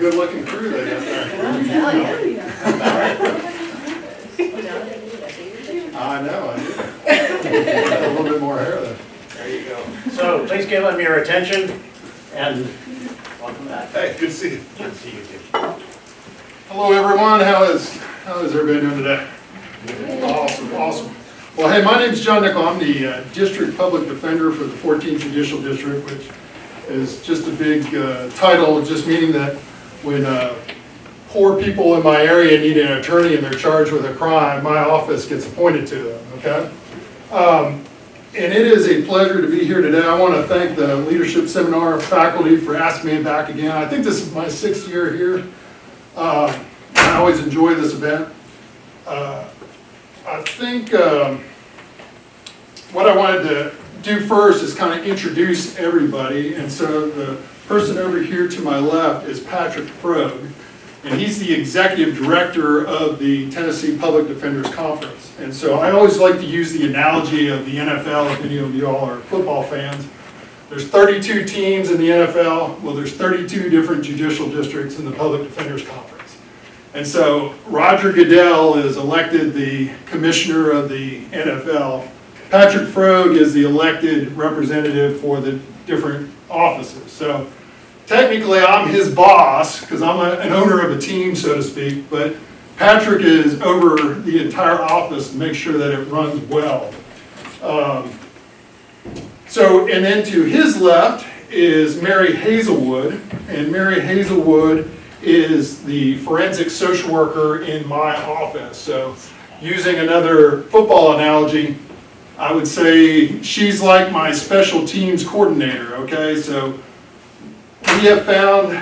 good-looking crew they got there. I'm telling you. I know, I do. Got a little bit more hair there. There you go. So please give them your attention and welcome back. Hey, good to see you. Good to see you too. Hello, everyone. How is everybody doing today? Awesome, awesome. Well, hey, my name's John Nicoll. I'm the District Public Defender for the 14th Judicial District, which is just a big title, just meaning that when poor people in my area need an attorney and they're charged with a crime, my office gets appointed to them, okay? And it is a pleasure to be here today. I want to thank the Leadership Seminar faculty for asking me back again. I think this is my 6th year here. I always enjoy this event. I think what I wanted to do first is kind of introduce everybody. And so the person over here to my left is Patrick Frogge, and he's the executive director of the Tennessee Public Defenders Conference. And so I always like to use the analogy of the NFL, if any of you all are football fans. There's 32 teams in the NFL. Well, there's 32 different judicial districts in the Public Defenders Conference. And so Roger Goodell is elected the commissioner of the NFL. Patrick Frogge is the elected representative for the different offices. So technically I'm his boss because I'm an owner of a team, so to speak, but Patrick is over the entire office to make sure that it runs well. And then to his left is Mary Hazelwood, and Mary Hazelwood is the forensic social worker in my office. So using another football analogy, I would say she's like my special teams coordinator, okay? So we have found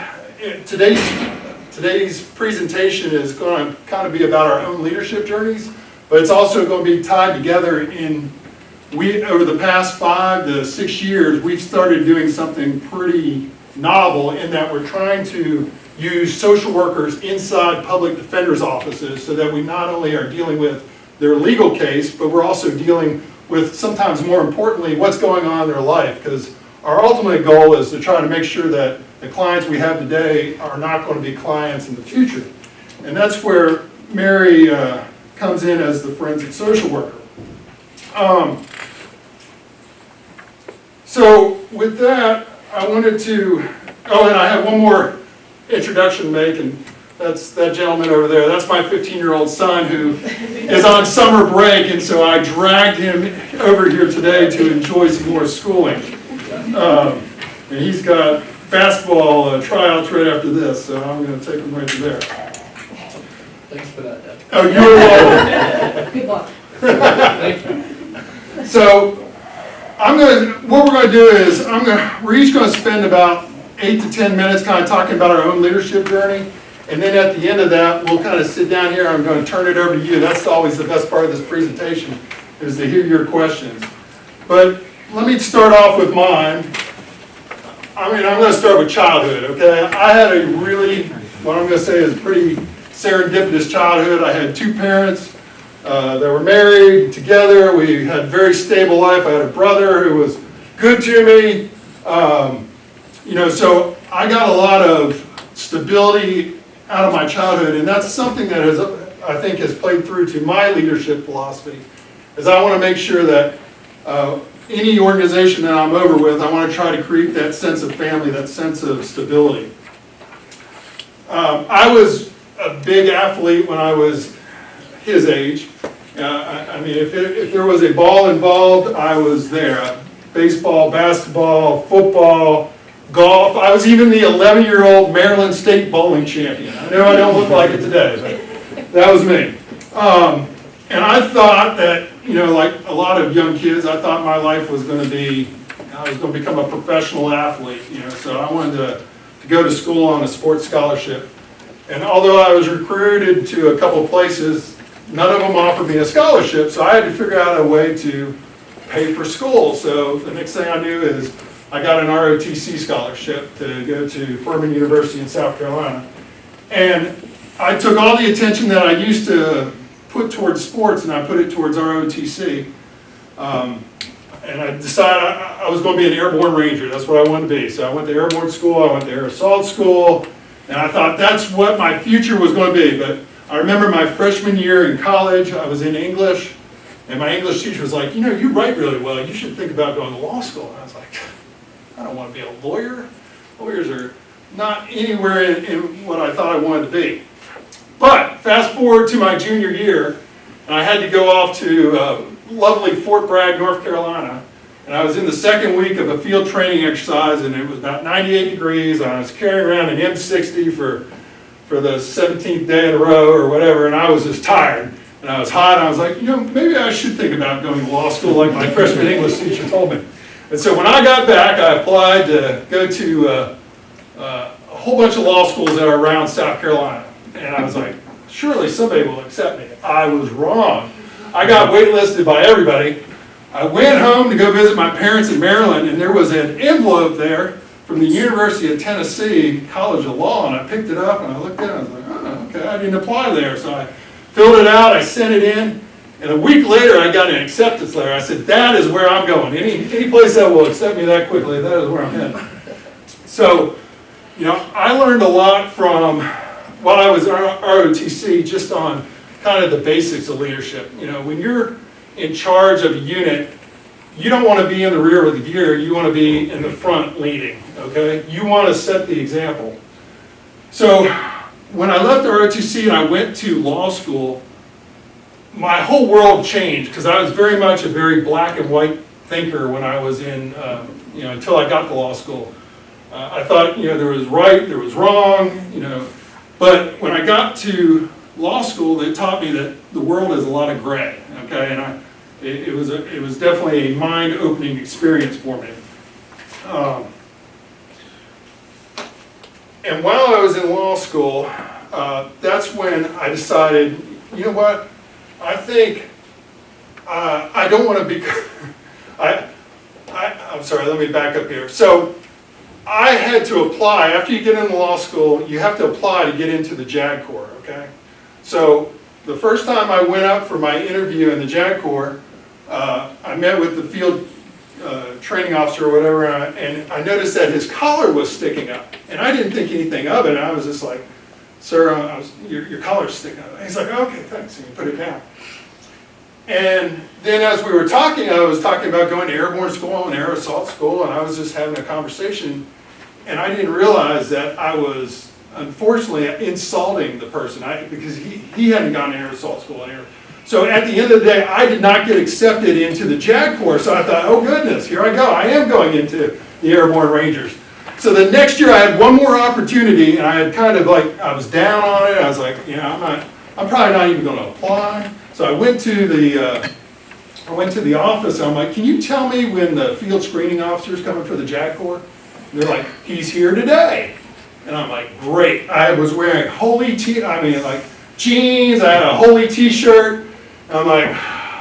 today's presentation is going to kind of be about our own leadership journeys, but it's also going to be tied together over the past 5 to 6 years, we've started doing something pretty novel in that we're trying to use social workers inside public defenders' offices so that we not only are dealing with their legal case, but we're also dealing with, sometimes more importantly, what's going on in their life. Because our ultimate goal is to try to make sure that the clients we have today are not going to be clients in the future. And that's where Mary comes in as the forensic social worker. So with that, I wanted to, and I have one more introduction to make, and that's that gentleman over there. That's my 15-year-old son who is on summer break, and so I dragged him over here today to enjoy some more schooling. And he's got basketball tryouts right after this, so I'm going to take him right to there. Thanks for that, Dad. Oh, you're welcome. Good luck. Thank you. So what we're going to do is we're each going to spend about 8 to 10 minutes kind of talking about our own leadership journey. And then at the end of that, we'll kind of sit down here. I'm going to turn it over to you. That's always the best part of this presentation, is to hear your questions. But let me start off with mine. I'm going to start with childhood, okay? I had a really, what I'm going to say is pretty serendipitous childhood. I had 2 parents that were married together. We had a very stable life. I had a brother who was good to me. So I got a lot of stability out of my childhood, and that's something that I think has played through to my leadership philosophy, is I want to make sure that any organization that I'm over with, I want to try to create that sense of family, that sense of stability. I was a big athlete when I was his age. If there was a ball involved, I was there. Baseball, basketball, football, golf. I was even the 11-year-old Maryland State bowling champion. I know I don't look like it today, but that was me. And I thought that, like a lot of young kids, I thought my life was going to be, I was going to become a professional athlete, so I wanted to go to school on a sports scholarship. And although I was recruited to a couple of places, none of them offered me a scholarship, so I had to figure out a way to pay for school. So the next thing I knew is I got an ROTC scholarship to go to Furman University in South Carolina. And I took all the attention that I used to put towards sports and I put it towards ROTC. And I decided I was going to be an airborne ranger. That's what I wanted to be. So I went to airborne school, I went to air assault school, And I thought that's what my future was going to be. But I remember my freshman year in college, I was in English, and my English teacher was like, you know, you write really well, you should think about going to law school. And I was like, I don't want to be a lawyer. Lawyers are not anywhere in what I thought I wanted to be. But fast forward to my junior year, and I had to go off to lovely Fort Bragg, North Carolina. And I was in the second week of a field training exercise, and it was about 98 degrees. And I was carrying around an M60 for the 17th day in a row or whatever, and I was just tired. And I was hot, and I was like, you know, maybe I should think about going to law school like my freshman English teacher told me. And so when I got back, I applied to go to a whole bunch of law schools that are around South Carolina. And I was like, surely somebody will accept me. I was wrong. I got waitlisted by everybody. I went home to go visit my parents in Maryland, and there was an envelope there from the University of Tennessee College of Law, and I picked it up and I looked at it and I was like, oh, okay, I didn't apply there. So I filled it out, I sent it in, and a week later I got an acceptance letter. I said, that is where I'm going. Any place that will accept me that quickly, that is where I'm heading. So, you know, I learned a lot from while I was at ROTC just on kind of the basics of leadership. You know, when you're in charge of a unit, you don't want to be in the rear of the gear, you want to be in the front leading, okay? You want to set the example. So when I left ROTC and I went to law school, my whole world changed because I was very much a very black and white thinker when I was in, you know, until I got to law school. I thought, you know, there was right, there was wrong, you know, but when I got to law school, it taught me that the world is a lot of gray, okay, and it was definitely a mind-opening experience for me. And while I was in law school, that's when I decided, you know what, I think I don't want to be, I'm sorry, let me back up here. So I had to apply, after you get into law school, you have to apply to get into the JAG Corps, okay? So the first time I went up for my interview in the JAG Corps, I met with the field training officer or whatever, and I noticed that his collar was sticking up. And I didn't think anything of it. I was just like, sir, your collar's sticking up. And he's like, okay, thanks, and he put it down. And then as we were talking, I was talking about going to airborne school and air assault school, and I was just having a conversation, and I didn't realize that I was, unfortunately, insulting the person, because he hadn't gone to air assault school. So at the end of the day, I did not get accepted into the JAG Corps, so I thought, oh goodness, here I go. I am going into the Airborne Rangers. So the next year I had one more opportunity, and I had kind of like, I was down on it. I was like, you know, I'm probably not even going to apply. So I went to the office, and I'm like, can you tell me when the field screening officer is coming for the JAG Corps? And they're like, he's here today. And I'm like, great. I was wearing like jeans, I had a holy t-shirt. I'm like,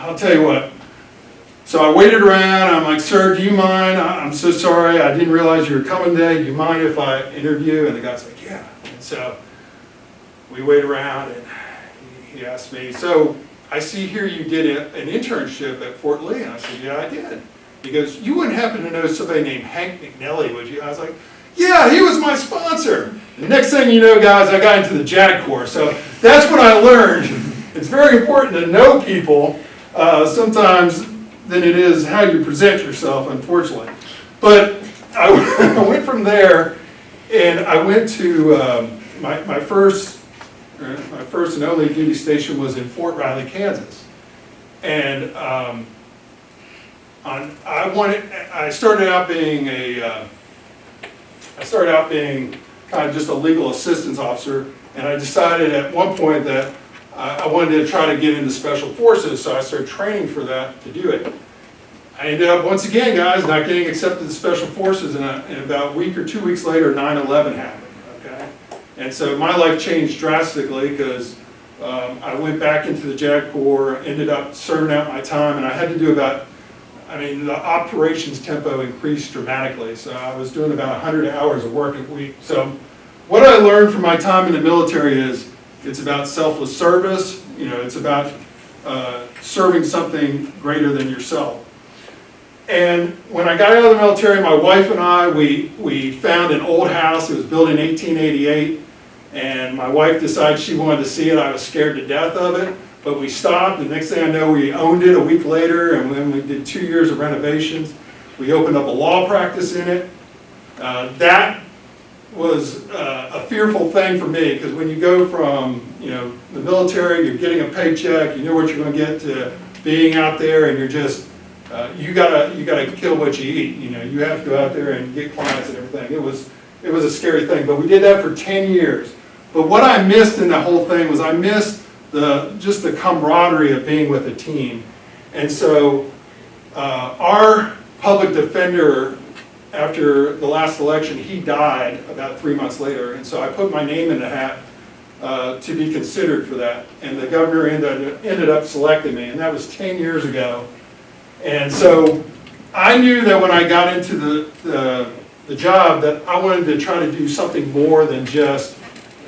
I'll tell you what. So I waited around, I'm like, sir, do you mind? I'm so sorry, I didn't realize you were coming today. Do you mind if I interview? And the guy's like, yeah. And so we wait around, and he asked me, so I see here you did an internship at Fort Lee. And I said, yeah, I did. He goes, you wouldn't happen to know somebody named Hank McNelly, would you? I was like, yeah, he was my sponsor. The next thing you know, guys, I got into the JAG Corps. So that's what I learned. It's very important to know people sometimes than it is how you present yourself, unfortunately. But I went from there, and I went to my first and only duty station was in Fort Riley, Kansas. And I started out being kind of just a legal assistance officer, and I decided at one point that I wanted to try to get into special forces, so I started training for that to do it. I ended up, once again, guys, not getting accepted to special forces, and about a week or 2 weeks later, 9/11 happened, okay? And so my life changed drastically because I went back into the JAG Corps, ended up serving out my time, and I had to do the operations tempo increased dramatically, so I was doing about 100 hours of work a week. So what I learned from my time in the military is it's about selfless service, you know, it's about serving something greater than yourself. And when I got out of the military, my wife and I, we found an old house. It was built in 1888. And my wife decided she wanted to see it. I was scared to death of it, but we stopped. The next thing I know, we owned it a week later, and when we did 2 years of renovations, we opened up a law practice in it. That was a fearful thing for me, because when you go from, you know, the military, you're getting a paycheck, you know what you're going to get, to being out there and you're just, you gotta kill what you eat. You know, you have to go out there and get clients and everything. It was a scary thing, but we did that for 10 years. But what I missed in the whole thing was I missed just the camaraderie of being with a team. And so our public defender, after the last election, he died about 3 months later. And so I put my name in the hat to be considered for that. And the governor ended up selecting me, and that was 10 years ago. And so I knew that when I got into the job that I wanted to try to do something more than just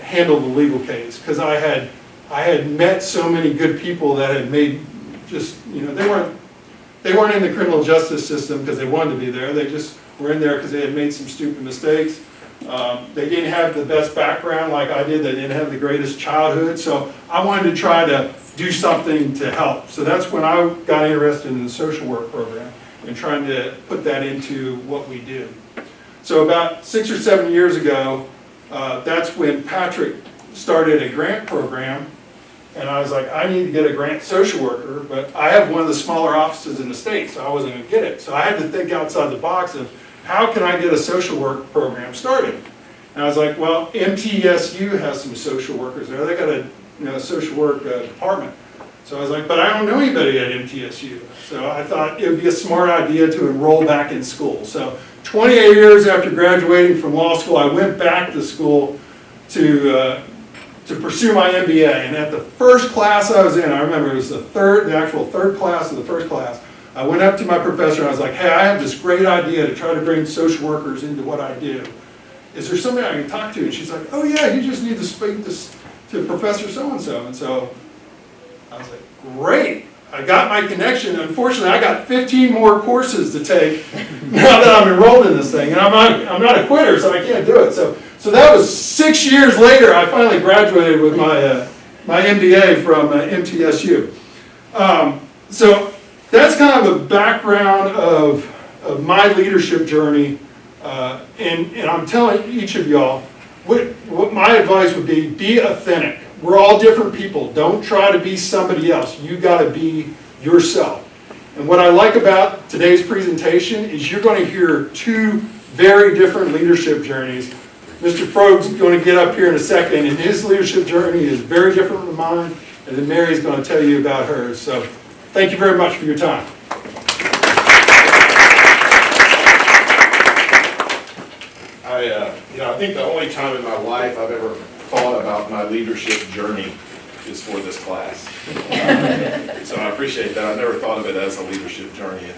handle the legal case, because I had met so many good people that had made just, you know, they weren't in the criminal justice system because they wanted to be there. They just were in there because they had made some stupid mistakes. They didn't have the best background like I did. They didn't have the greatest childhood. So I wanted to try to do something to help. So that's when I got interested in the social work program and trying to put that into what we do. So about 6 or 7 years ago, that's when Patrick started a grant program. And I was like, I need to get a grant social worker, but I have one of the smaller offices in the state, so I wasn't going to get it. So I had to think outside the box of how can I get a social work program started? And I was like, well, MTSU has some social workers there. They got a social work department. So I was like, but I don't know anybody at MTSU. So I thought it would be a smart idea to enroll back in school. So 28 years after graduating from law school, I went back to school to pursue my MBA. And at the first class I was in, I remember it was the actual third class of the first class, I went up to my professor and I was like, hey, I have this great idea to try to bring social workers into what I do. Is there somebody I can talk to? And she's like, oh yeah, you just need to speak to Professor so-and-so. And so I was like, great. I got my connection. Unfortunately, I got 15 more courses to take now that I'm enrolled in this thing. And I'm not a quitter, so I can't do it. So that was 6 years later, I finally graduated with my MBA from MTSU. So that's kind of a background of my leadership journey. And I'm telling each of y'all, what my advice would be authentic. We're all different people. Don't try to be somebody else. You got to be yourself. And what I like about today's presentation is you're going to hear two very different leadership journeys. Mr. Frogge's going to get up here in a second, and his leadership journey is very different from mine, and then Mary's going to tell you about hers. So thank you very much for your time. I think the only time in my life I've ever thought about my leadership journey is for this class. So I appreciate that. I never thought of it as a leadership journey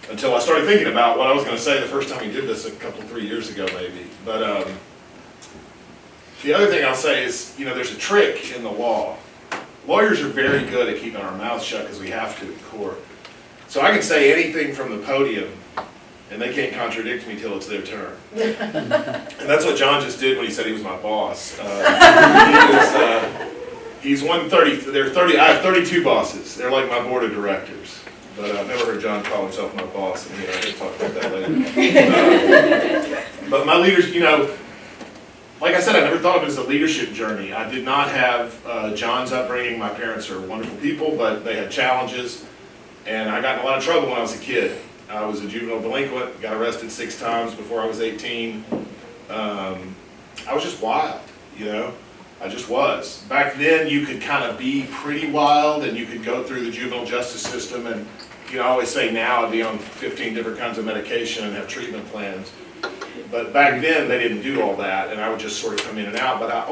until I started thinking about what I was going to say the first time we did this 3 years ago maybe. But the other thing I'll say is, there's a trick in the law. Lawyers are very good at keeping our mouths shut because we have to in court. So I can say anything from the podium and they can't contradict me till it's their turn. And that's what John just did when he said he was my boss. He's 130. I have 32 bosses. They're like my board of directors. But I've never heard John call himself my boss, and we'll talk about that later. But my leaders, like I said, I never thought of it as a leadership journey. I did not have John's upbringing. My parents are wonderful people, but they had challenges, and I got in a lot of trouble when I was a kid. I was a juvenile delinquent, got arrested 6 times before I was 18. I was just wild, I just was. Back then, you could kind of be pretty wild, and you could go through the juvenile justice system, and I always say now I'd be on 15 different kinds of medication and have treatment plans. But back then, they didn't do all that, and I would just sort of come in and out. But it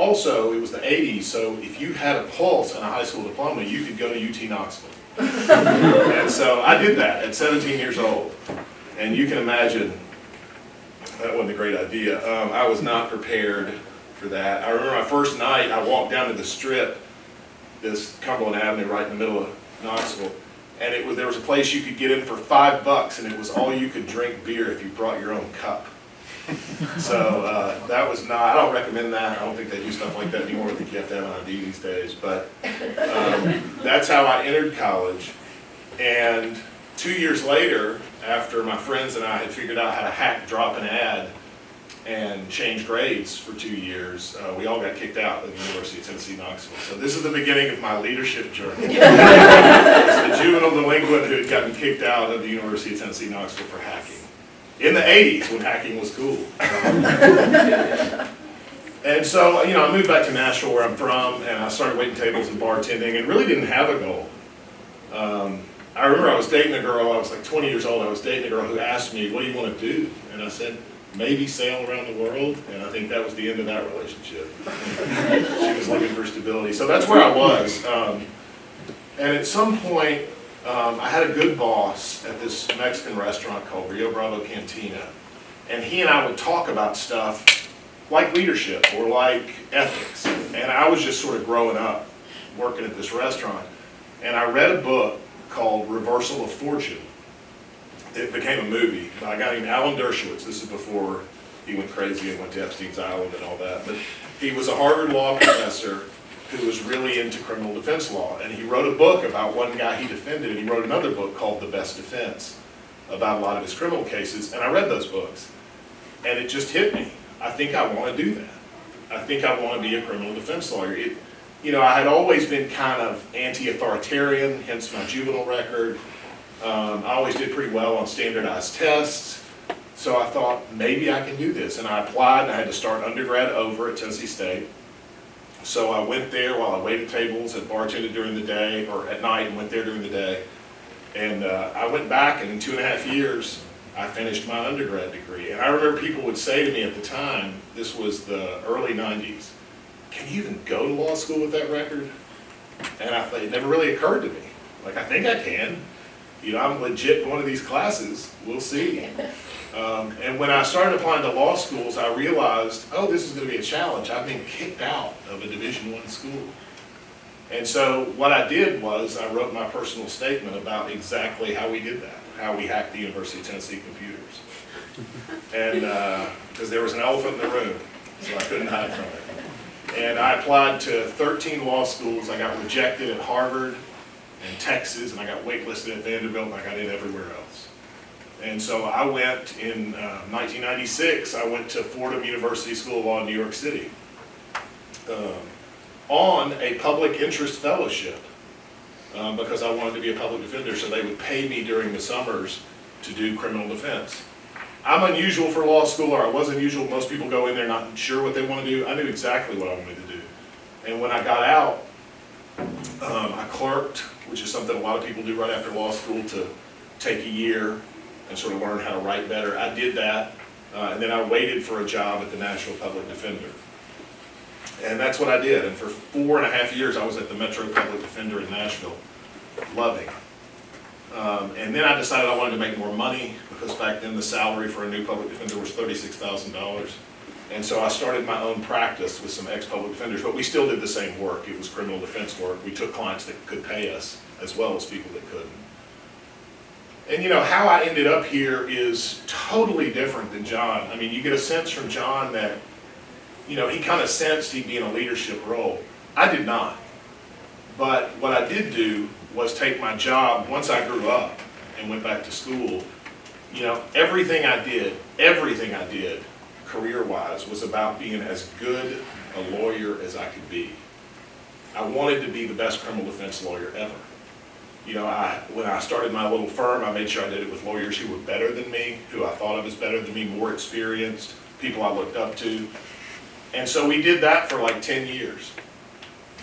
was the 80s, so if you had a pulse and a high school diploma, you could go to UT Knoxville. And so I did that at 17 years old. And you can imagine that wasn't a great idea. I was not prepared for that. I remember my first night, I walked down to the Strip, this Cumberland Avenue right in the middle of Knoxville, and there was a place you could get in for $5, and it was all you could drink beer if you brought your own cup. So that was not, I don't recommend that. I don't think they do stuff like that anymore. I think you have to have an ID these days. But that's how I entered college. And 2 years later, after my friends and I had figured out how to hack, drop an ad, and change grades for 2 years, we all got kicked out of the University of Tennessee, Knoxville. So this is the beginning of my leadership journey. As a juvenile delinquent who had gotten kicked out of the University of Tennessee, Knoxville for hacking. In the 80s, when hacking was cool. And so, I moved back to Nashville, where I'm from, and I started waiting tables and bartending, and really didn't have a goal. I remember I was dating a girl, I was like 20 years old, I was dating a girl who asked me, what do you want to do? And I said, maybe sail around the world, and I think that was the end of that relationship. She was looking for stability. So that's where I was. And at some point, I had a good boss at this Mexican restaurant called Rio Bravo Cantina, and he and I would talk about stuff like leadership or like ethics. And I was just sort of growing up, working at this restaurant, and I read a book called Reversal of Fortune. It became a movie by a guy named Alan Dershowitz. This is before he went crazy and went to Epstein's Island and all that. But he was a Harvard law professor who was really into criminal defense law. And he wrote a book about one guy he defended, and he wrote another book called The Best Defense about a lot of his criminal cases. And I read those books, and it just hit me. I think I want to do that. I think I want to be a criminal defense lawyer. I had always been kind of anti-authoritarian, hence my juvenile record. I always did pretty well on standardized tests, so I thought maybe I can do this. And I applied, and I had to start undergrad over at Tennessee State. So I went there while I waited tables and bartended during the day, or at night, and went there during the day. And I went back, and in 2.5 years, I finished my undergrad degree. And I remember people would say to me at the time, this was the early 90s, can you even go to law school with that record? And I thought, it never really occurred to me. Like, I think I can. I'm legit in one of these classes. We'll see. And when I started applying to law schools, I realized, oh, this is going to be a challenge. I've been kicked out of a Division I school. And so what I did was I wrote my personal statement about exactly how we did that, how we hacked the University of Tennessee computers. And because there was an elephant in the room, so I couldn't hide from it. And I applied to 13 law schools. I got rejected at Harvard and Texas, and I got waitlisted at Vanderbilt, and I got in everywhere else. And so I went in 1996, I went to Fordham University School of Law in New York City on a public interest fellowship because I wanted to be a public defender, so they would pay me during the summers to do criminal defense. I'm unusual for law school, or I was unusual. Most people go in there not sure what they want to do. I knew exactly what I wanted to do. And when I got out, I clerked, which is something a lot of people do right after law school, to take a year and sort of learn how to write better. I did that, and then I waited for a job at the National Public Defender. And that's what I did. And for 4.5 years, I was at the Metro Public Defender in Nashville, loving it. And then I decided I wanted to make more money, because back then the salary for a new public defender was $36,000. And so I started my own practice with some ex-public defenders, but we still did the same work. It was criminal defense work. We took clients that could pay us, as well as people that couldn't. And how I ended up here is totally different than John. I mean, you get a sense from John that, he kind of sensed he'd be in a leadership role. I did not. But what I did do was take my job, once I grew up and went back to school, everything I did career-wise was about being as good a lawyer as I could be. I wanted to be the best criminal defense lawyer ever. When I started my little firm, I made sure I did it with lawyers who were better than me, who I thought of as better than me, more experienced, people I looked up to. And so we did that for like 10 years.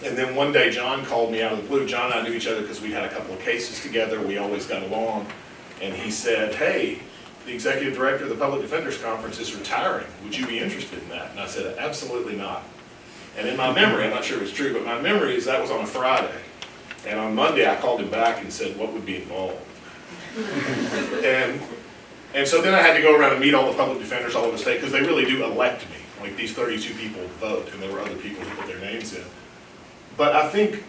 And then one day John called me out of the blue. John and I knew each other because we had a couple of cases together. We always got along. And he said, hey, the executive director of the Public Defenders Conference is retiring. Would you be interested in that? And I said, absolutely not. And in my memory, I'm not sure if it's true, but my memory is that was on a Friday. And on Monday, I called him back and said, what would be involved? and so then I had to go around and meet all the public defenders all over the state, because they really do elect me. Like, these 32 people vote, and there were other people who put their names in. But I think,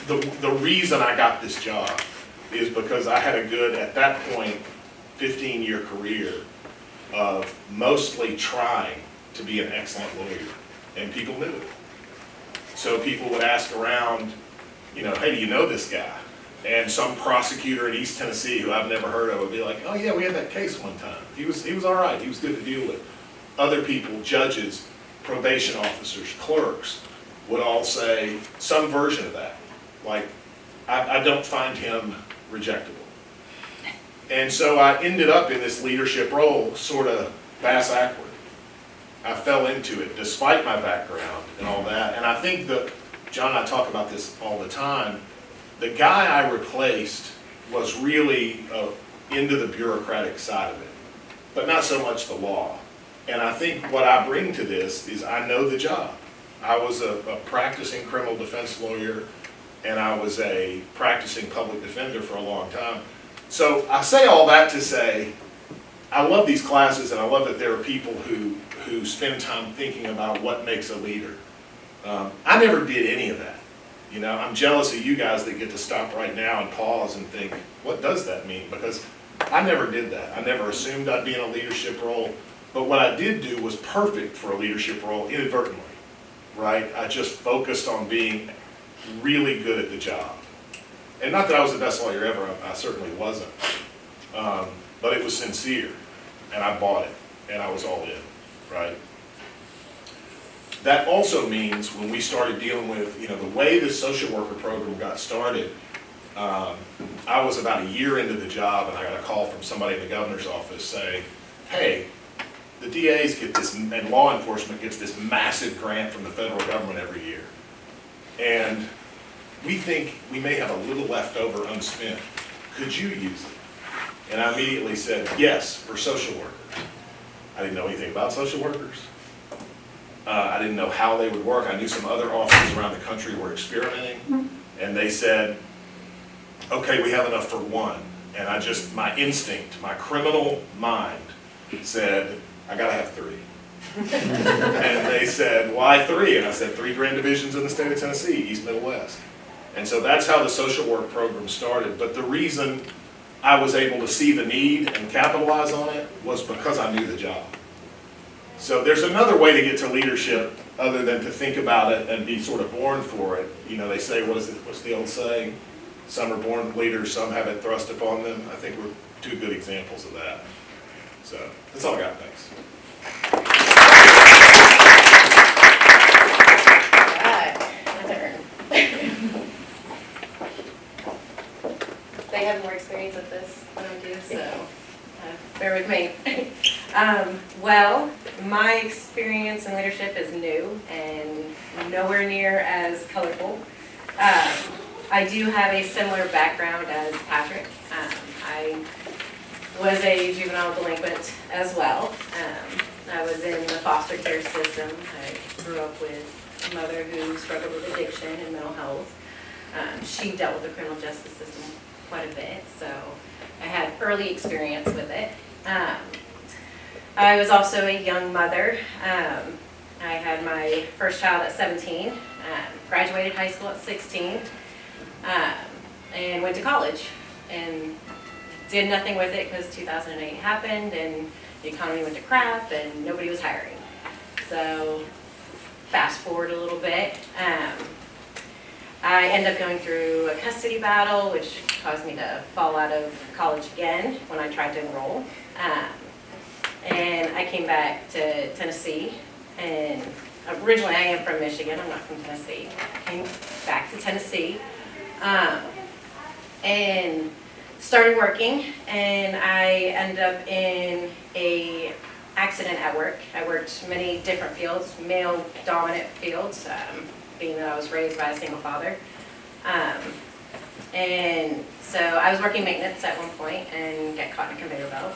the reason I got this job is because I had a good, at that point, 15-year career of mostly trying to be an excellent lawyer, and people knew it. So people would ask around, you know, hey, do you know this guy? And some prosecutor in East Tennessee who I've never heard of would be like, oh yeah, we had that case one time. He was all right, he was good to deal with. Other people, judges, probation officers, clerks, would all say some version of that. Like, I don't find him rejectable. And so I ended up in this leadership role, sort of bass-backward. I fell into it despite my background and all that. And I think that, John and I talk about this all the time, the guy I replaced was really into the bureaucratic side of it, but not so much the law. And I think what I bring to this is I know the job. I was a practicing criminal defense lawyer, and I was a practicing public defender for a long time. So I say all that to say, I love these classes, and I love that there are people who spend time thinking about what makes a leader. I never did any of that. You know, I'm jealous of you guys that get to stop right now and pause and think, what does that mean? Because I never did that. I never assumed I'd be in a leadership role. But what I did do was perfect for a leadership role inadvertently, right? I just focused on being really good at the job. And not that I was the best lawyer ever, I certainly wasn't. But it was sincere, and I bought it, and I was all in, right? That also means when we started dealing with, you know, the way the social worker program got started, I was about a year into the job, and I got a call from somebody in the governor's office saying, hey, the DAs get this, and law enforcement gets this massive grant from the federal government every year. And we think we may have a little left over unspent. Could you use it? And I immediately said, yes, for social workers. I didn't know anything about social workers. I didn't know how they would work. I knew some other offices around the country were experimenting, and they said, okay, we have enough for one. And I just, my instinct, my criminal mind said, I gotta have 3. And they said, why 3? And I said, 3 grand divisions in the state of Tennessee, East, Middle, West. And so that's how the social work program started. But the reason I was able to see the need and capitalize on it was because I knew the job. So there's another way to get to leadership other than to think about it and be sort of born for it. You know, they say, what's the old saying? Some are born leaders, some have it thrust upon them. I think we're 2 good examples of that. So that's all I got, thanks. They have more experience with this than I do, so bear with me. Well, my experience in leadership is new and nowhere near as colorful. I do have a similar background as Patrick. I was a juvenile delinquent as well. I was in the foster care system. I grew up with a mother who struggled with addiction and mental health. She dealt with the criminal justice system quite a bit, so I had early experience with it. I was also a young mother. I had my first child at 17, graduated high school at 16, and went to college and did nothing with it because 2008 happened and the economy went to crap and nobody was hiring. So fast forward a little bit. I ended up going through a custody battle, which caused me to fall out of college again when I tried to enroll. And I came back to Tennessee, and originally I am from Michigan, I'm not from Tennessee. Came back to Tennessee and started working, and I ended up in a accident at work. I worked many different fields, male dominant fields, being that I was raised by a single father. And so I was working maintenance at one point and got caught in a conveyor belt.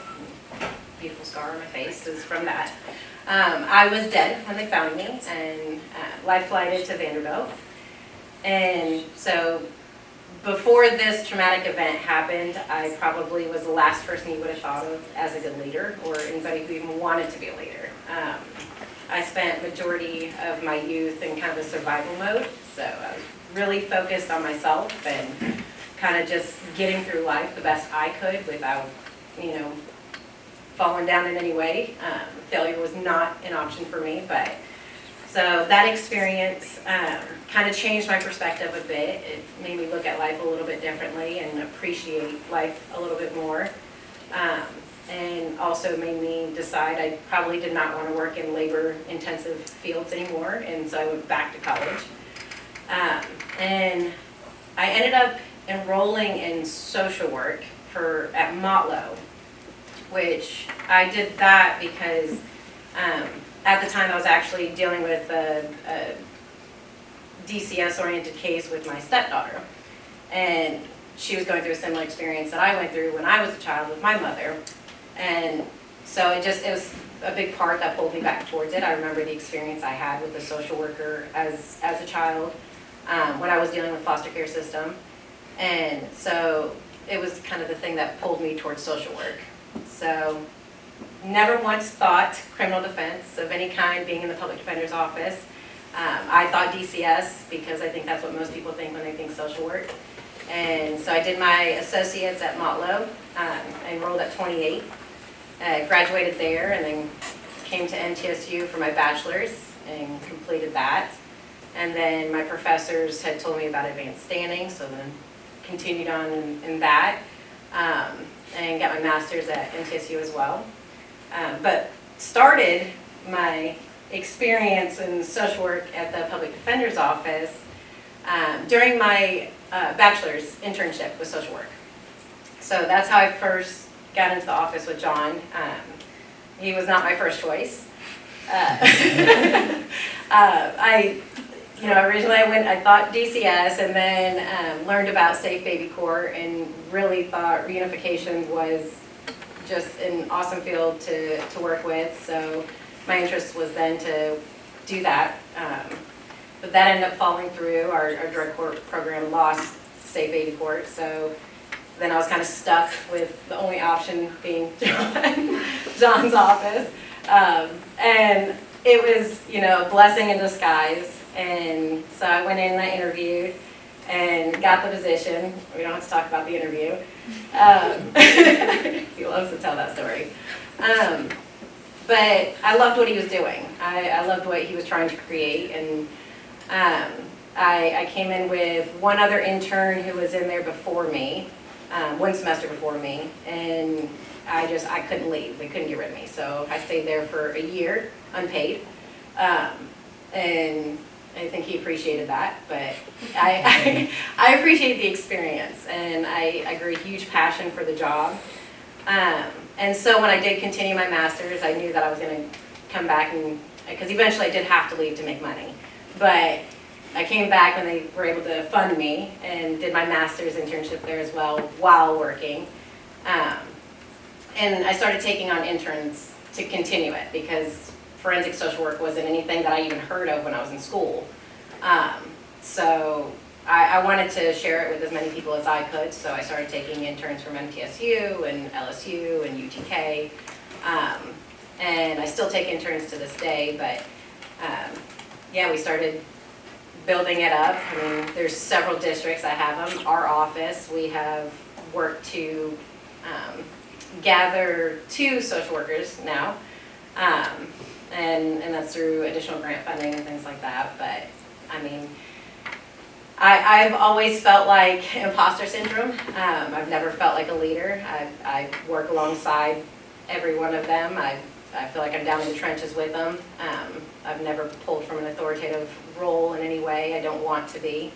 Beautiful scar on my face is from that. I was dead when they found me and life flighted to Vanderbilt. And so before this traumatic event happened, I probably was the last person you would have thought of as a good leader or anybody who even wanted to be a leader. I spent majority of my youth in kind of a survival mode, so I was really focused on myself and kind of just getting through life the best I could without, you know, fallen down in any way. Failure was not an option for me, but so that experience kind of changed my perspective a bit. It made me look at life a little bit differently and appreciate life a little bit more. And also made me decide I probably did not want to work in labor-intensive fields anymore, and so I went back to college. And I ended up enrolling in social work at Motlow, which I did that because at the time I was actually dealing with a DCS-oriented case with my stepdaughter. And she was going through a similar experience that I went through when I was a child with my mother. And so it was a big part that pulled me back towards it. I remember the experience I had with the social worker as a child when I was dealing with foster care system. And so it was kind of the thing that pulled me towards social work. So never once thought criminal defense of any kind being in the public defender's office. I thought DCS because I think that's what most people think when they think social work. And so I did my associates at Motlow. I enrolled at 28. Graduated there and then came to NTSU for my bachelor's and completed that. And then my professors had told me about advanced standing, so then continued on in that and got my master's at NTSU as well. But started my experience in social work at the public defender's office during my bachelor's internship with social work. So that's how I first got into the office with John. He was not my first choice. Originally I thought DCS and then learned about Safe Baby Court and really thought reunification was just an awesome field to work with. So my interest was then to do that. But that ended up falling through. Our drug court program lost Safe Baby Court. So then I was kind of stuck with the only option being John's office. And it was, a blessing in disguise. And so I went in and I interviewed and got the position. We don't have to talk about the interview. He loves to tell that story. But I loved what he was doing. I loved what he was trying to create. And I came in with one other intern who was in there before me, one semester before me, and I couldn't leave. They couldn't get rid of me. So I stayed there for a year, unpaid. And I think he appreciated that, but I appreciate the experience, and I grew a huge passion for the job. And so when I did continue my master's, I knew that I was going to come back, and because eventually I did have to leave to make money. But I came back when they were able to fund me and did my master's internship there as well while working. And I started taking on interns to continue it because forensic social work wasn't anything that I even heard of when I was in school. So I wanted to share it with as many people as I could, so I started taking interns from MTSU and LSU and UTK. And I still take interns to this day, but yeah, we started building it up. I mean, there's several districts that have them. Our office, we have worked to gather 2 social workers now. And that's through additional grant funding and things like that. But I mean, I've always felt like imposter syndrome. I've never felt like a leader. I work alongside every one of them. I feel like I'm down in the trenches with them. I've never pulled from an authoritative role in any way. I don't want to be.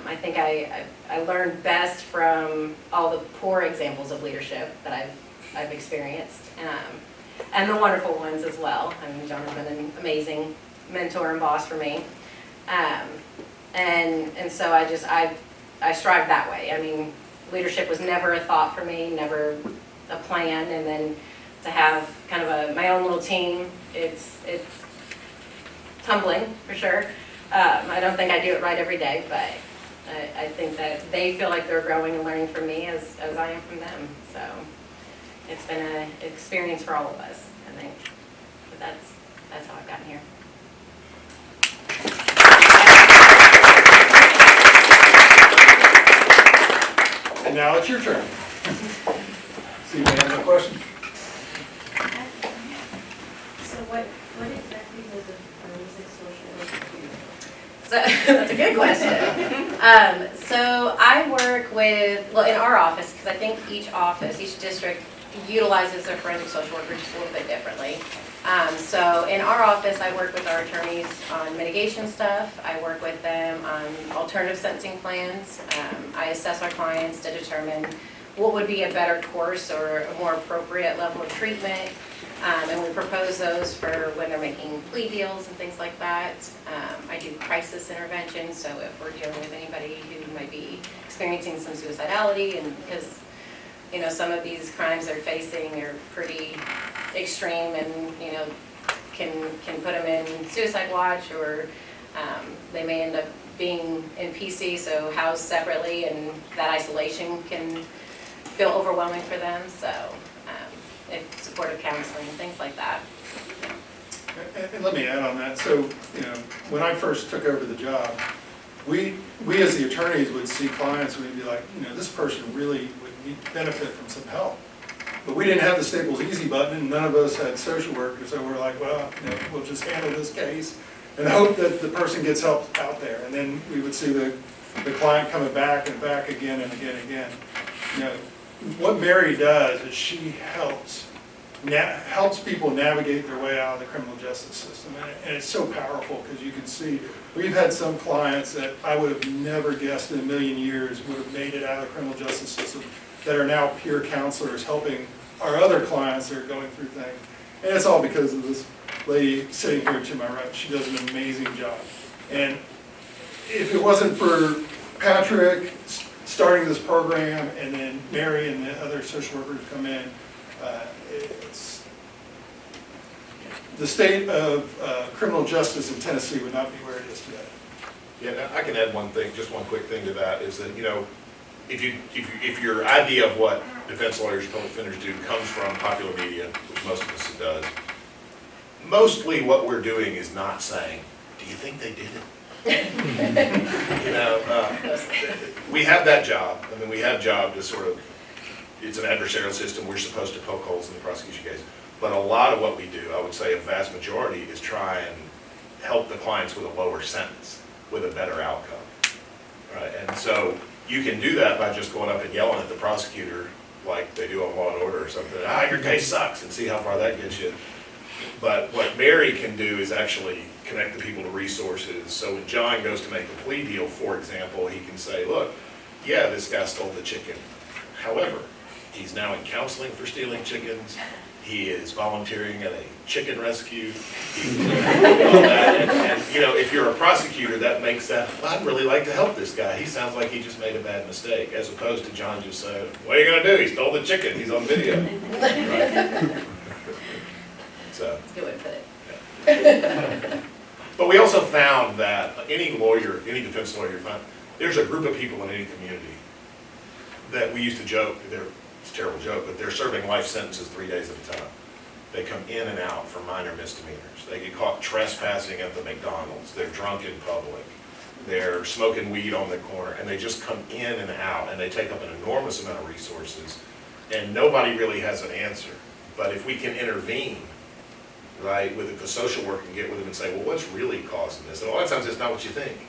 I think I learned best from all the poor examples of leadership that I've experienced. And the wonderful ones as well. I mean, John has been an amazing mentor and boss for me. And so I strive that way. I mean, leadership was never a thought for me, never a plan, and then to have kind of my own little team, it's humbling for sure. I don't think I do it right every day, but I think that they feel like they're growing and learning from me as I am from them. So it's been an experience for all of us, I think. But that's how I've gotten here. And now it's your turn. See if you have a question. what exactly does a forensic social worker do? So, that's a good question. So I work with, well, in our office, because I think each office, each district utilizes their forensic social worker just a little bit differently. So in our office, I work with our attorneys on mitigation stuff. I work with them on alternative sentencing plans. I assess our clients to determine what would be a better course or a more appropriate level of treatment. And we propose those for when they're making plea deals and things like that. I do crisis intervention, so if we're dealing with anybody who might be experiencing some suicidality, and because some of these crimes they're facing are pretty extreme, and can put them in suicide watch, or they may end up being in PC, so housed separately, and that isolation can feel overwhelming for them. So supportive counseling, things like that. And let me add on that. So, when I first took over the job, we as the attorneys would see clients and we'd be like, this person really would benefit from some help. But we didn't have the Staples Easy button, and none of us had social workers, so we're like, well, we'll just handle this case and hope that the person gets help out there. And then we would see the client coming back and back again and again and again. What Mary does is she helps people navigate their way out of the criminal justice system. And it's so powerful, because you can see, we've had some clients that I would have never guessed in a million years would have made it out of the criminal justice system that are now peer counselors helping our other clients that are going through things. And it's all because of this lady sitting here to my right. She does an amazing job. And if it wasn't for Patrick starting this program, and then Mary and the other social workers come in, the state of criminal justice in Tennessee would not be where it is today. Yeah, I can add one thing, just one quick thing to that, is that, if your idea of what defense lawyers and public defenders do comes from popular media, which most of us does, mostly what we're doing is not saying, do you think they did it? We have that job. I mean, we have job to sort of, it's an adversarial system. We're supposed to poke holes in the prosecution case. But a lot of what we do, I would say a vast majority, is try and help the clients with a lower sentence, with a better outcome. Right? And so you can do that by just going up and yelling at the prosecutor like they do on Law and Order or something. Your case sucks, and see how far that gets you. But what Mary can do is actually connect the people to resources. So when John goes to make a plea deal, for example, he can say, look, yeah, this guy stole the chicken. However, he's now in counseling for stealing chickens. He is volunteering at a chicken rescue. And if you're a prosecutor, that makes that, well, I'd really like to help this guy. He sounds like he just made a bad mistake, as opposed to John just saying, what are you going to do? He stole the chicken. He's on video. Right? So. That's a good way to put it. But we also found that any lawyer, any defense lawyer, there's a group of people in any community that we used to joke, it's a terrible joke, but they're serving life sentences 3 days at a time. They come in and out for minor misdemeanors. They get caught trespassing at the McDonald's. They're drunk in public. They're smoking weed on the corner, and they just come in and out, and they take up an enormous amount of resources, and nobody really has an answer. But if we can intervene, right, with the social worker, and get with them and say, well, what's really causing this? And a lot of times it's not what you think.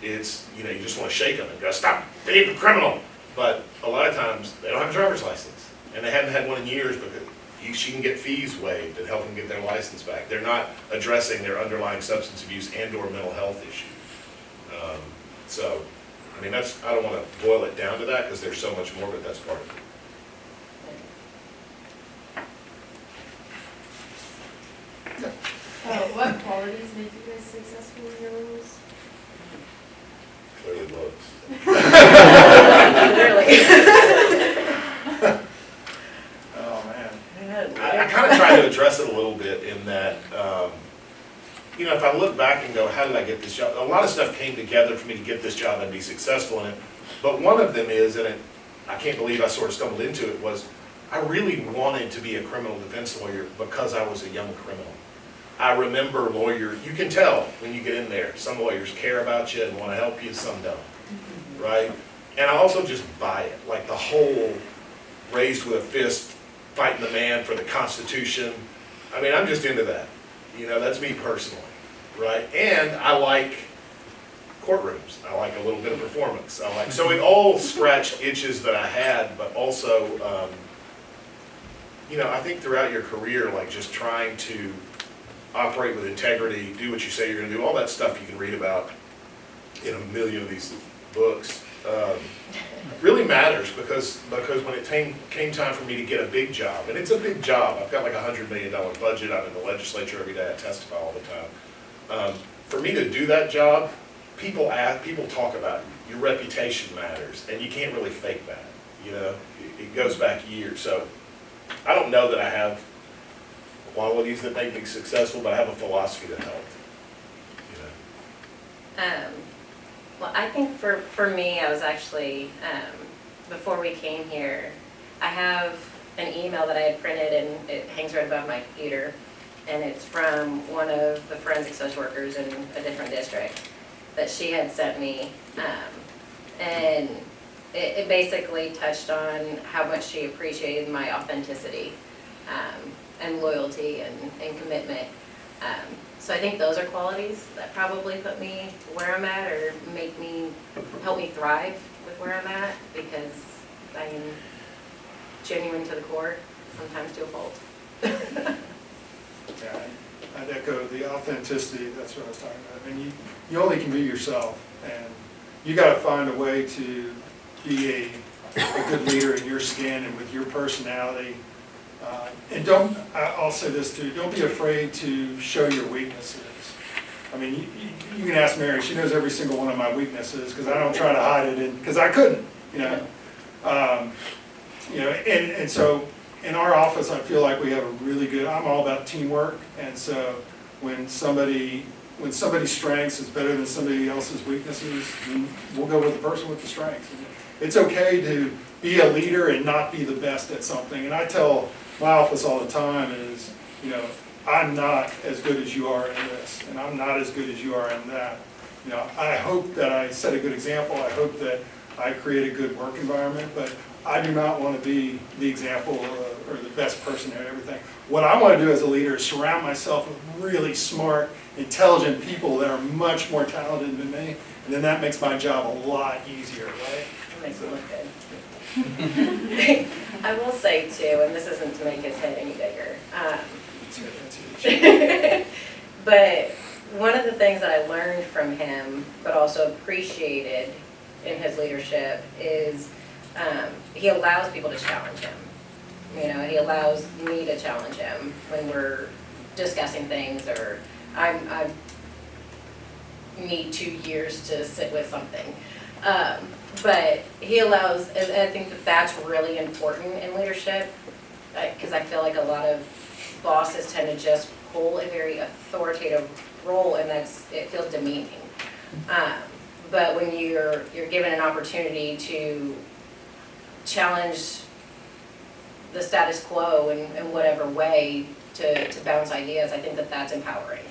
It's, you just want to shake them and go, stop being a criminal. But a lot of times they don't have a driver's license, and they haven't had one in years, because she can get fees waived and help them get their license back. They're not addressing their underlying substance abuse and or mental health issues. So, I mean, I don't want to boil it down to that, because there's so much more, but that's part of it. What qualities make you guys successful in your roles? Clearly looks. Oh, man. I kind of tried to address it a little bit in that, if I look back and go, how did I get this job? A lot of stuff came together for me to get this job and be successful in it. But one of them is, and I can't believe I sort of stumbled into it, was I really wanted to be a criminal defense lawyer because I was a young criminal. I remember lawyers, you can tell when you get in there, some lawyers care about you and want to help you, some don't, right? And I also just buy it, like the whole raised with a fist, fighting the man for the Constitution. I mean, I'm just into that. You know, that's me personally, right? And I like courtrooms. I like a little bit of performance. I like, so it all scratched itches that I had, but also, you know, I think throughout your career, like just trying to operate with integrity, do what you say you're gonna do, all that stuff you can read about in a million of these books, really matters because when it came time for me to get a big job, and it's a big job, I've got like $100 million budget, I'm in the legislature every day, I testify all the time. For me to do that job, people talk about it. Your reputation matters, and you can't really fake that, you know? It goes back years, so I don't know that I have qualities that make me successful, but I have a philosophy that helps, you know? Well, I think for me, I was actually, before we came here, I have an email that I had printed and it hangs right above my computer. And it's from one of the forensic social workers in a different district that she had sent me. And it basically touched on how much she appreciated my authenticity and loyalty and commitment. So I think those are qualities that probably put me where I'm at or help me thrive with where I'm at, because I am genuine to the core, sometimes to a fault. Yeah, I'd echo the authenticity, that's what I was talking about. I mean, you only can be yourself, and you gotta find a way to be a good leader in your skin and with your personality. And I'll say this too, don't be afraid to show your weaknesses. I mean, you can ask Mary, she knows every single one of my weaknesses, because I don't try to hide it, because I couldn't, you know. And so in our office, I feel like we have a really good, I'm all about teamwork, and so when somebody's strengths is better than somebody else's weaknesses, then we'll go with the person with the strengths. And it's okay to be a leader and not be the best at something, and I tell my office all the time is, you know, I'm not as good as you are in this, and I'm not as good as you are in that. You know, I hope that I set a good example, I hope that I create a good work environment, but I do not want to be the example or the best person at everything. What I want to do as a leader is surround myself with really smart, intelligent people that are much more talented than me, and then that makes my job a lot easier, right? It makes me look good. I will say too, and this isn't to make his head any bigger, but one of the things that I learned from him, but also appreciated in his leadership, is he allows people to challenge him. You know, he allows me to challenge him when we're discussing things, or I need 2 years to sit with something. But he allows, and I think that that's really important in leadership, because I feel like a lot of bosses tend to just pull a very authoritative role, and it feels demeaning. But when you're given an opportunity to challenge the status quo in whatever way to bounce ideas, I think that that's empowering.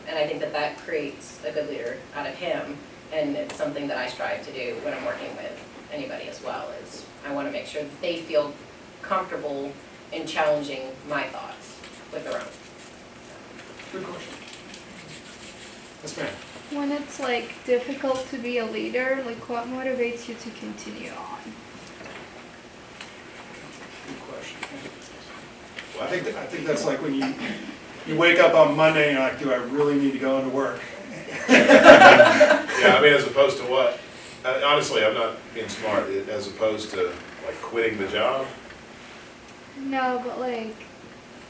And I think that that creates a good leader out of him, and it's something that I strive to do when I'm working with anybody as well, is I want to make sure that they feel comfortable in challenging my thoughts with their own. Good question. Yes, ma'am. When it's like difficult to be a leader, like what motivates you to continue on? Good question. Well, I think that's like when you wake up on Monday and you're like, do I really need to go into work? Yeah, I mean, as opposed to what? Honestly, I'm not being smart, as opposed to like quitting the job. No, but like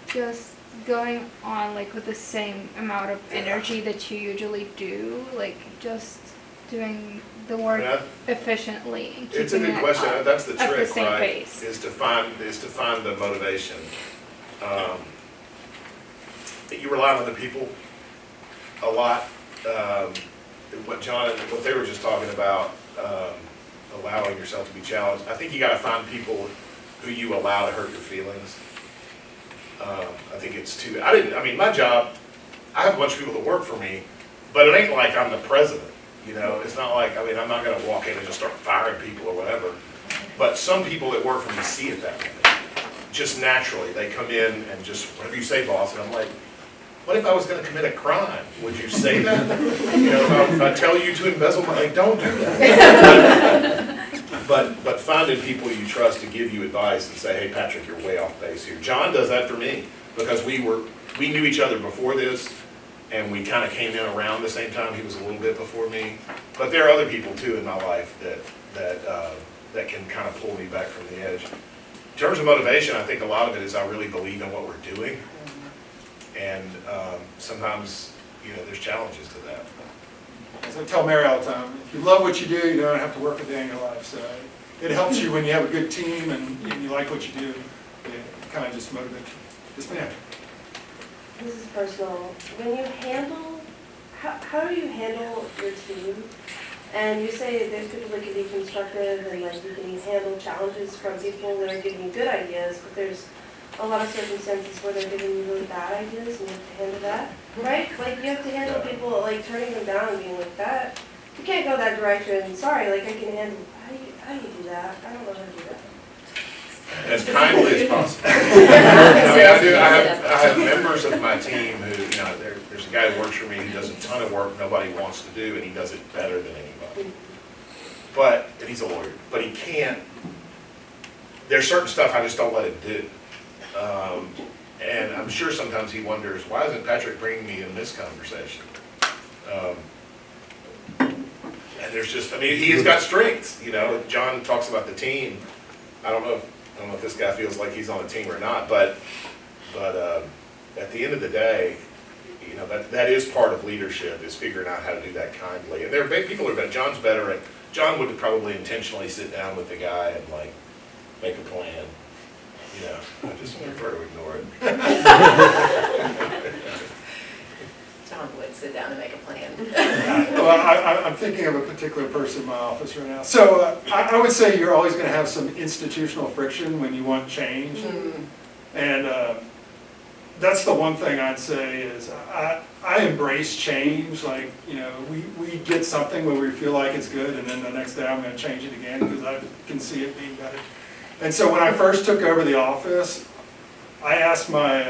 just going on like with the same amount of energy that you usually do, like just doing the work efficiently. And It's a good keeping it question. up That's the at trick, same right? pace. Is to find the motivation. You rely on other people a lot. What they were just talking about, allowing yourself to be challenged. I think you got to find people who you allow to hurt your feelings. I think it's too. I mean, my job. I have a bunch of people that work for me, but it ain't like I'm the president. You know, it's not like, I mean, I'm not going to walk in and just start firing people or whatever. But some people that work for me see it that way. just naturally, they come in and just, whatever you say, boss, and I'm like, what if I was gonna commit a crime? Would you say that? You know, if I tell you to embezzle money, like, don't do that. But finding people you trust to give you advice and say, hey, Patrick, you're way off base here. John does that for me, because we knew each other before this, and we kind of came in around the same time. He was a little bit before me. But there are other people too in my life that can kind of pull me back from the edge. In terms of motivation, I think a lot of it is I really believe in what we're doing. And sometimes, you know, there's challenges to that. As I tell Mary all the time, if you love what you do, you don't have to work a day in your life. So it helps you when you have a good team and you like what you do. It kind of just motivates you. Yes, ma'am. This is personal. When you handle, how do you handle your team? And you say there's people that can be constructive and like you can handle challenges from people that are giving you good ideas, but there's a lot of circumstances where they're giving you really bad ideas and you have to handle that, right? Like you have to handle people, like turning them down and being like that. You can't go that direction. Sorry, like I can handle, how do you do that? I don't know how to do that. As kindly as possible. I have members of my team who, you know, there's a guy who works for me who does a ton of work nobody wants to do, and he does it better than anybody. And he's a lawyer, but he can't, there's certain stuff I just don't let him do. And I'm sure sometimes he wonders, why isn't Patrick bringing me in this conversation? And there's just, I mean, he has got strengths, you know. John talks about the team. I don't know if this guy feels like he's on a team or not, but at the end of the day, you know, that is part of leadership, is figuring out how to do that kindly. And there are people who are, John's better at, John would probably intentionally sit down with the guy and like make a plan. You know, I just prefer to ignore it. John would sit down and make a plan. Well, I'm thinking of a particular person in my office right now. So I would say you're always going to have some institutional friction when you want change. And that's the one thing I'd say is I embrace change. Like, you know, we get something where we feel like it's good, and then the next day I'm going to change it again because I can see it being better. And so when I first took over the office, I asked my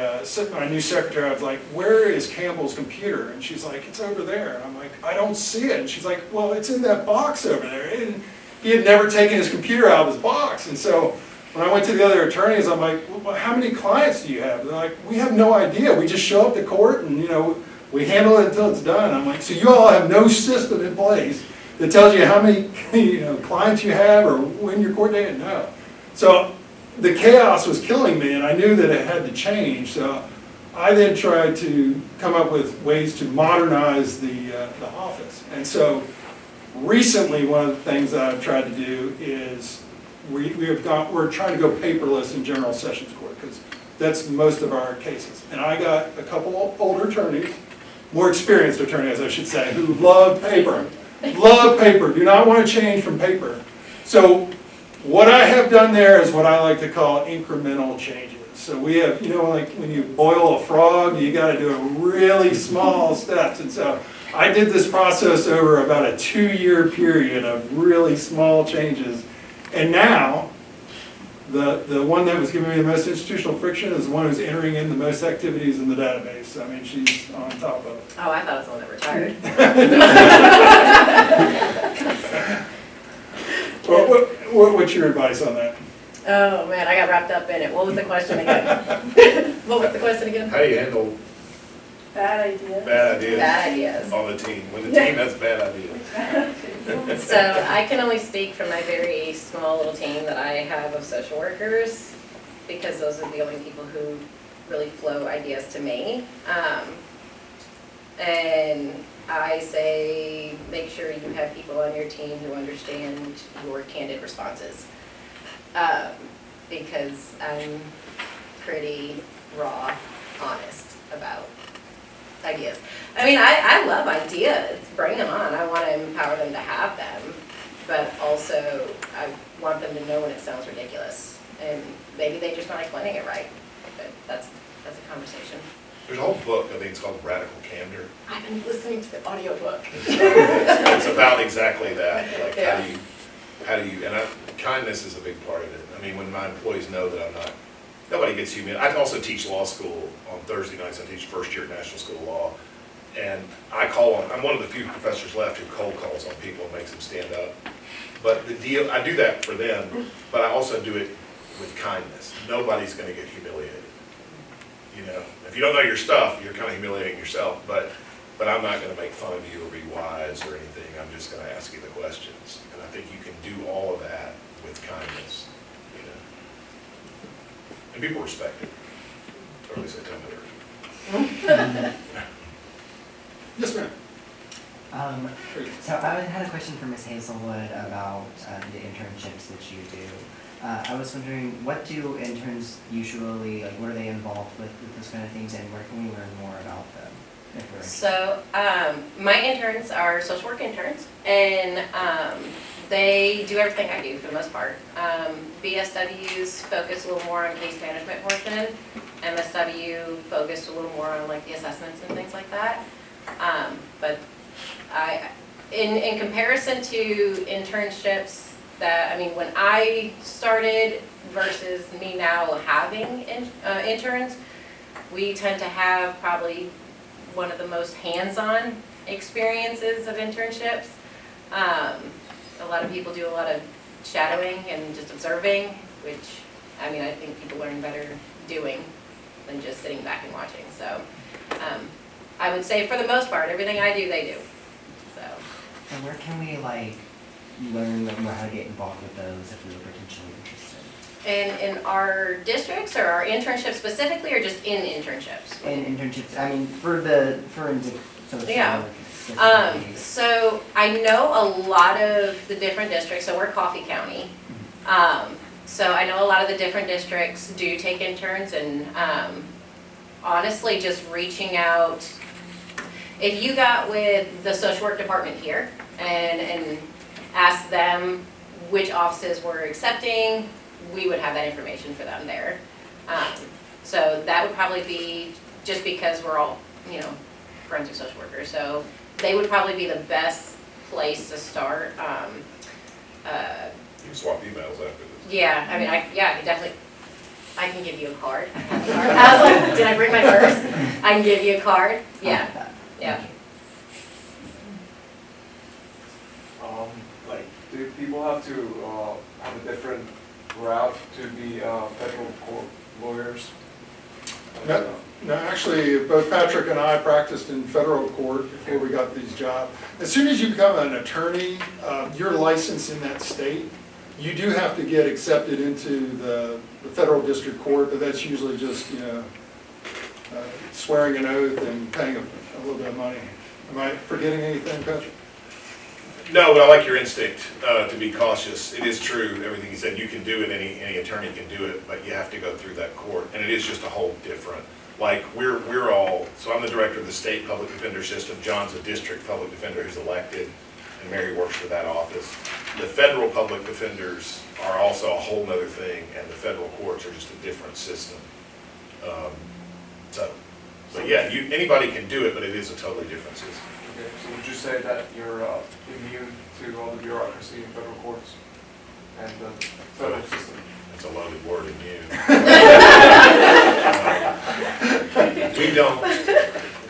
new secretary, I was like, where is Campbell's computer? And she's like, it's over there. And I'm like, I don't see it. And she's like, well, it's in that box over there. And he had never taken his computer out of his box. And so when I went to the other attorneys, I'm like, well, how many clients do you have? They're like, we have no idea. We just show up to court and, you know, we handle it until it's done. I'm like, so you all have no system in place that tells you how many, you know, clients you have or when your court date? No. So the chaos was killing me, and I knew that it had to change. So I then tried to come up with ways to modernize the office. And so recently, one of the things that I've tried to do is we're trying to go paperless in general sessions court, because that's most of our cases. And I got a couple older attorneys, more experienced attorneys, I should say, who love paper. Love paper, do not want to change from paper. So what I have done there is what I like to call incremental changes. So we have, you know, like when you boil a frog, you got to do it really small steps. And so I did this process over about a 2-year period of really small changes. And now, the one that was giving me the most institutional friction is the one who's entering in the most activities in the database. I mean, she's on top of it. Oh, I thought it was the one that retired. Well, what's your advice on that? Oh, man, I got wrapped up in it. What was the question again? What was the question again? How do you handle Bad ideas. bad ideas Bad ideas. on the team, when the team has bad ideas? So I can only speak from my very small little team that I have of social workers, because those are the only people who really flow ideas to me. And I say, make sure you have people on your team who understand your candid responses. Because I'm pretty raw, honest about ideas. I mean, I love ideas, bring them on. I want to empower them to have them, but also I want them to know when it sounds ridiculous. And maybe they just aren't explaining it right, but that's a conversation. There's a whole book, I think it's called Radical Candor. I've been listening to the audiobook. It's about exactly that, like Yeah. how do you, and kindness is a big part of it. I mean, when my employees know that I'm not nobody gets humiliated. I also teach law school on Thursday nights. I teach first year at National School of Law. And I'm one of the few professors left who cold calls on people and makes them stand up. But the deal, I do that for them, but I also do it with kindness. Nobody's gonna get humiliated. You know, if you don't know your stuff, you're kind of humiliating yourself, but I'm not gonna make fun of you or be wise or anything. I'm just gonna ask you the questions. And I think you can do all of that with kindness, you know. And people respect it, or at least they tell me. Yes, ma'am. So I had a question for Ms. Hazelwood about the internships that you do. I was wondering, what do interns usually, like, what are they involved with those kind of things, and where can we learn more about them? If we're So, my interns are social work interns, and they do everything I do for the most part. BSWs focus a little more on case management portion, MSW focus a little more on like the assessments and things like that. But in comparison to internships that, I mean, when I started versus me now having interns, we tend to have probably one of the most hands-on experiences of internships. A lot of people do a lot of shadowing and just observing, which, I mean, I think people learn better doing than just sitting back and watching. So I would say for the most part, everything I do, they do. So. And where can we like learn more how to get involved with those if we were potentially interested? In our districts or our internships specifically, or just in internships? In internships, I mean, for the forensic social Yeah. work specifically. So I know a lot of the different districts, so we're Coffee County. So I know a lot of the different districts do take interns, and honestly just reaching out. If you got with the social work department here and asked them which offices were accepting, we would have that information for them there. So that would probably be, just because we're all, you know, forensic social workers, so they would probably be the best place to start. You can swap emails after this. Yeah, I mean, I definitely, I can give you a card. I have a card. I was like, did I bring my purse? I can give you a card. Yeah, yeah. Like, do people have to have a different route to be federal court lawyers? No, actually, both Patrick and I practiced in federal court before we got these jobs. As soon as you become an attorney, you're licensed in that state. You do have to get accepted into the federal district court, but that's usually just, you know, swearing an oath and paying a little bit of money. Am I forgetting anything, Patrick? No, but I like your instinct to be cautious. It is true, everything you said, you can do it, any attorney can do it, but you have to go through that court, and it is just a whole different, like, we're all, so I'm the director of the state public defender system, John's a district public defender who's elected, and Mary works for that office. The federal public defenders are also a whole nother thing, and the federal courts are just a different system. But yeah, anybody can do it, but it is a totally different system. Okay, so would you say that you're immune to all the bureaucracy in federal courts and the federal system? That's a loaded word, immune.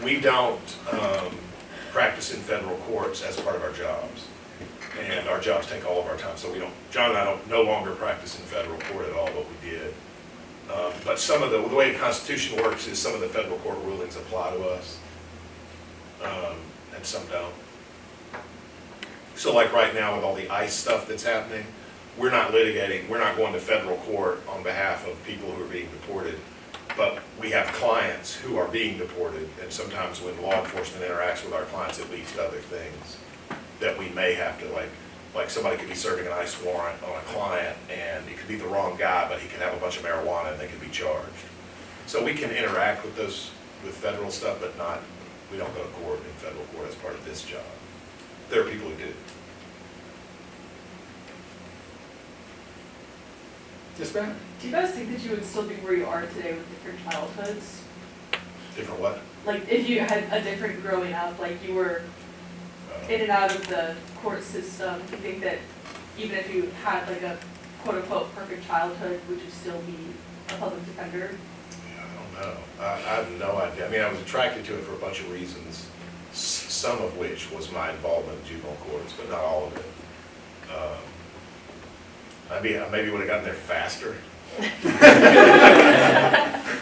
We don't practice in federal courts as part of our jobs. And our jobs take all of our time, so John and I no longer practice in federal court at all, but we did. But some of the way the Constitution works is some of the federal court rulings apply to us, and some don't. So like right now with all the ICE stuff that's happening, we're not litigating, we're not going to federal court on behalf of people who are being deported, but we have clients who are being deported, and sometimes when law enforcement interacts with our clients, it leads to other things that we may have to, like somebody could be serving an ICE warrant on a client, and it could be the wrong guy, but he could have a bunch of marijuana and they could be charged. So we can interact with federal stuff, but we don't go to court in federal court as part of this job. There are people who do. Yes, ma'am? Do you guys think that you would still be where you are today with different childhoods? Different what? Like, if you had a different growing up, like you were in and out of the court system, do you think that even if you had like a quote-unquote perfect childhood, would you still be a public defender? I don't know. I have no idea. I mean, I was attracted to it for a bunch of reasons, some of which was my involvement in juvenile courts, but not all of it. I maybe would have gotten there faster.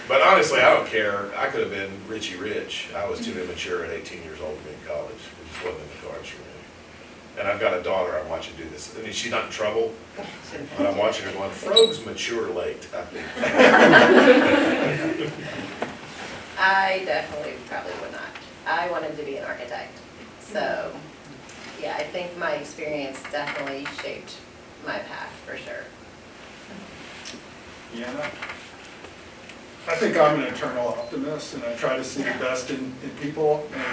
But honestly, I don't care. I could have been Richie Rich. I was too immature at 18 years old to be in college. It just wasn't in the cards for me. And I've got a daughter I'm watching do this. I mean, she's not in trouble, but I'm watching her going, Frogge's mature late, I think. I definitely probably would not. I wanted to be an architect. So, yeah, I think my experience definitely shaped my path for sure. Yeah, I think I'm an eternal optimist, and I try to see the best in people. And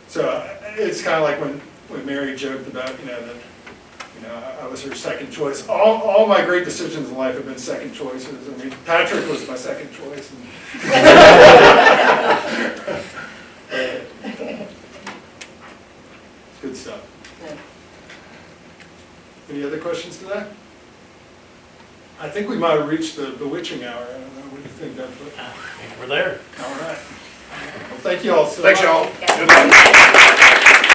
so it's kind of like when Mary joked about, that, I was her second choice. All my great decisions in life have been second choices. I mean, Patrick was my second choice. It's good stuff. Yeah. Any other questions to that? I think we might have reached the witching hour. I don't know, what do you think, Doug? We're there. All right. Well, thank you all so much. Thanks, y'all. Yeah. Good luck.